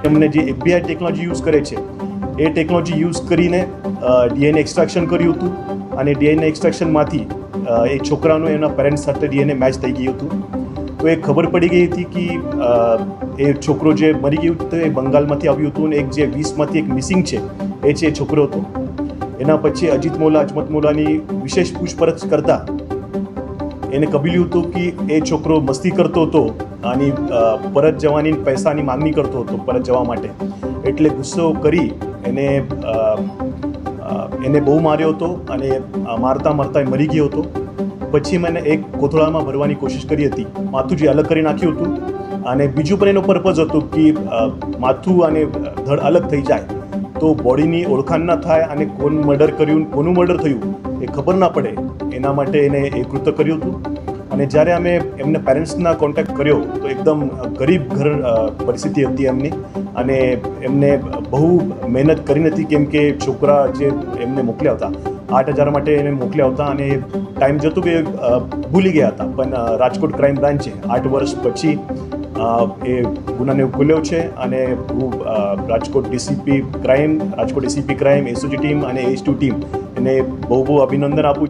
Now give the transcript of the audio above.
એમને જે FBI technology use કરે છે એ ટેકનોલોજી યુઝ કરીને DNA એક્સટ્રેક્શન કર્યું હતું અને DNA એક્સટ્રેક્શનમાંથી એ છોકરાનું એના પેરેન્ટ્સ સાથે DNA મેચ થઈ ગયું હતું. તો એ ખબર પડી ગઈ હતી કે એ છોકરો જે મરી ગયું હતું એ બંગાળમાંથી આવ્યું હતું અને એક જે 20માંથી એક મિસિંગ છે એ છોકરો હતો. એના પછી અજમત મોલાની વિશેષ પૂછપરછ કરતા એને કબૂલ્યું હતું કે એ છોકરો મસ્તી કરતો હતો અને પરત જવાની પૈસાની માંગણી કરતો હતો પરત જવા માટે. એટલે ગુસ્સો કરી એને બહુ માર્યો હતો અને મારતા મારતા એ મરી ગયો હતો. પછી મેં એક કોથળામાં ભરવાની કોશિશ કરી હતી, માથું જે અલગ કરી નાખ્યું હતું. અને બીજું પણ એનો પર્પઝ હતો કે માથું અને ધડ અલગ થઈ જાય તો બોડીની ઓળખાણ ના થાય અને કોનું મર્ડર થયું એ ખબર ના પડે, એના માટે એને એ કૃત્ય કર્યું હતું. અને જ્યારે અમે એમના પેરેન્ટ્સના કોન્ટેક્ટ કર્યો તો એકદમ ગરીબ ઘર પરિસ્થિતિ હતી એમની અને એમને બહુ મહેનત કરી નથી, કેમ કે છોકરા જે એમને મોકલ્યા હતા 8,000 માટે એને મોકલ્યા હતા અને ટાઈમ જતું કે ભૂલી ગયા હતા. પણ રાજકોટ ક્રાઇમ બ્રાન્ચે 8 વર્ષ પછી એ ગુનાને ઉકેલ્યો છે અને હું Rajkot ACP crime, SOG team અને H2 ટીમ એને બહુ અભિનંદન આપું.